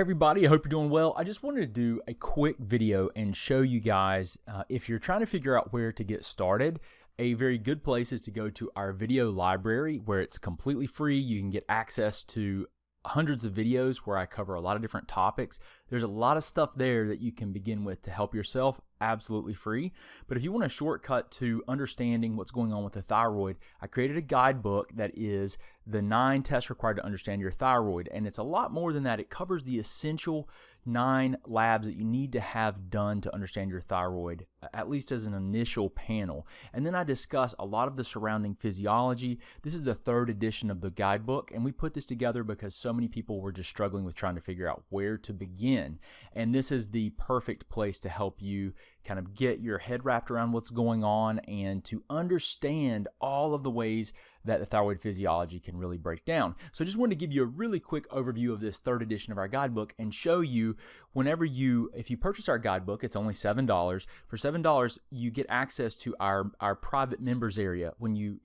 everybody, I hope you're doing well. I just wanted to do a quick video and show you guys, if you're trying to figure out where to get started, a very good place is to go to our video library where it's completely free. You can get access to hundreds of videos where I cover a lot of different topics. There's a lot of stuff there that you can begin with to help yourself, absolutely free. But if you want a shortcut to understanding what's going on with the thyroid, I created a guidebook that is the 9 tests required to understand your thyroid. And it's a lot more than that. It covers the essential 9 labs that you need to have done to understand your thyroid, at least as an initial panel. And then I discuss a lot of the surrounding physiology. This is the 3rd edition of the guidebook, and we put this together because so many people were just struggling with trying to figure out where to begin. And this is the perfect place to help you kind of get your head wrapped around what's going on and to understand all of the ways that the thyroid physiology can really break down. So I just wanted to give you a really quick overview of this 3rd edition of our guidebook and show you if you purchase our guidebook, it's only $7. For $7, you get access to our private members area.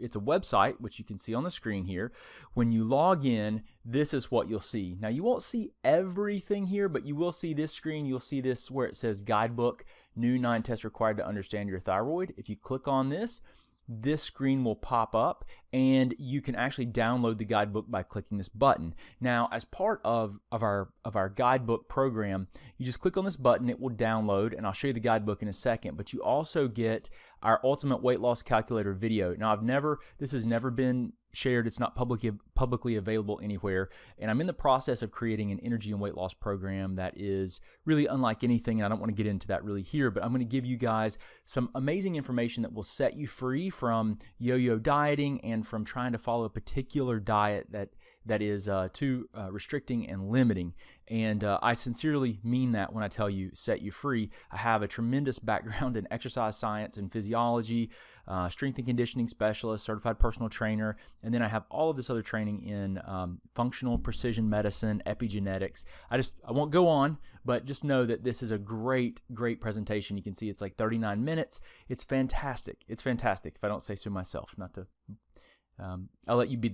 It's a website, which you can see on the screen here. When you log in, this is what you'll see. Now you won't see everything here, but you will see this screen. You'll see this where it says guidebook, new 9 tests required to understand your thyroid. If you click on this screen will pop up and you can actually download the guidebook by clicking this button. Now, as part of our guidebook program, you just click on this button, it will download, and I'll show you the guidebook in a second, but you also get our ultimate weight loss calculator video. Now, this has never been shared. It's not publicly available anywhere, and I'm in the process of creating an energy and weight loss program that is really unlike anything, and I don't want to get into that really here, but I'm going to give you guys some amazing information that will set you free from yo-yo dieting and from trying to follow a particular diet that is too restricting and limiting. And I sincerely mean that when I tell you set you free. I have a tremendous background in exercise science and physiology, strength and conditioning specialist, certified personal trainer, and then I have all of this other training in functional precision medicine, epigenetics. I won't go on, but just know that this is a great presentation. You can see it's like 39 minutes. It's fantastic. It's fantastic, if I don't say so myself. Not to, I'll let you be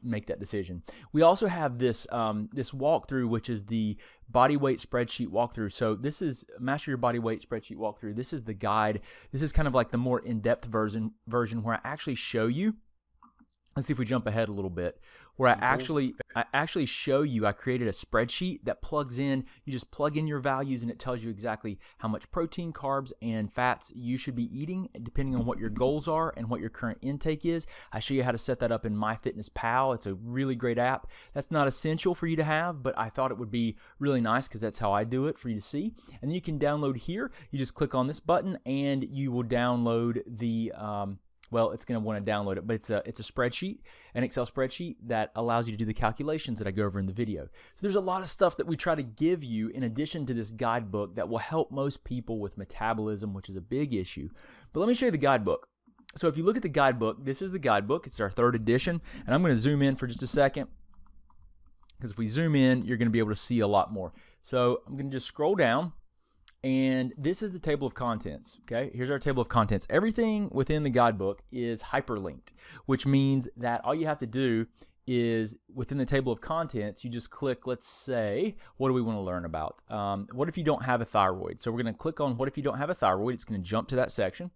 make that decision. We also have this walkthrough, which is the body weight spreadsheet walkthrough. So this is Master Your Body Weight Spreadsheet Walkthrough. This is the guide. This is kind of like the more in-depth version where I actually show you. Let's see if we jump ahead a little bit. Where I actually show you, I created a spreadsheet that plugs in. You just plug in your values and it tells you exactly how much protein, carbs, and fats you should be eating depending on what your goals are and what your current intake is. I show you how to set that up in MyFitnessPal. It's a really great app. That's not essential for you to have, but I thought it would be really nice because that's how I do it for you to see. And then you can download here. You just click on this button and you will download the well, it's going to want to download it, but it's a spreadsheet, an Excel spreadsheet that allows you to do the calculations that I go over in the video. So there's a lot of stuff that we try to give you in addition to this guidebook that will help most people with metabolism, which is a big issue. But let me show you the guidebook. So if you look at the guidebook, this is the guidebook. It's our 3rd edition, and I'm going to zoom in for just a second because if we zoom in, you're going to be able to see a lot more. So I'm going to just scroll down. And this is the table of contents, okay? Here's our table of contents. Everything within the guidebook is hyperlinked, which means that all you have to do is within the table of contents, you just click, let's say, what do we want to learn about? What if you don't have a thyroid? So we're going to click on what if you don't have a thyroid. It's going to jump to that section.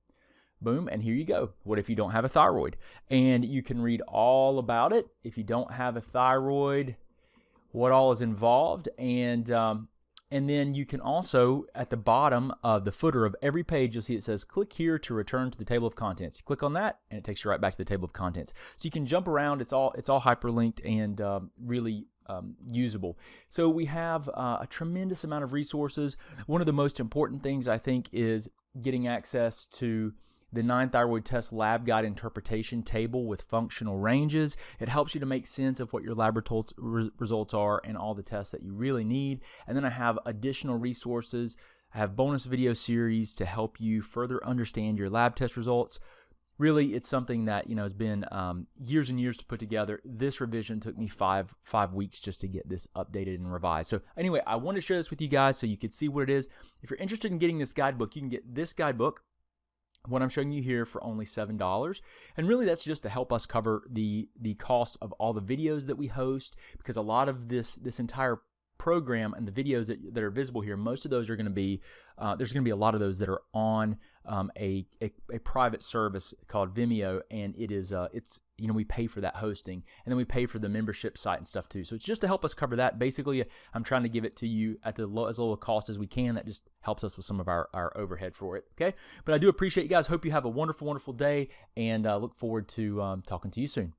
Boom, and here you go. What if you don't have a thyroid? And you can read all about it. If you don't have a thyroid, what all is involved, and then you can also, at the bottom of the footer of every page, you'll see it says, click here to return to the table of contents. You click on that, and it takes you right back to the table of contents. So you can jump around. It's all hyperlinked and really usable. So we have a tremendous amount of resources. One of the most important things, I think, is getting access to the 9 thyroid test lab guide interpretation table with functional ranges. It helps you to make sense of what your lab results are and all the tests that you really need. And then I have additional resources. I have bonus video series to help you further understand your lab test results. Really, it's something that has been years and years to put together. This revision took me five weeks just to get this updated and revised. So anyway, I want to share this with you guys so you could see what it is. If you're interested in getting this guidebook, you can get this guidebook, what I'm showing you here, for only $7. And really that's just to help us cover the cost of all the videos that we host, because a lot of this entire program and the videos that are visible here, most of those are going to be, there's going to be a lot of those that are on a private service called Vimeo, and it's we pay for that hosting, and then we pay for the membership site and stuff too. So it's just to help us cover that. Basically, I'm trying to give it to you at as low a cost as we can. That just helps us with some of our overhead for it. Okay, but I do appreciate you guys. Hope you have a wonderful day, and look forward to talking to you soon.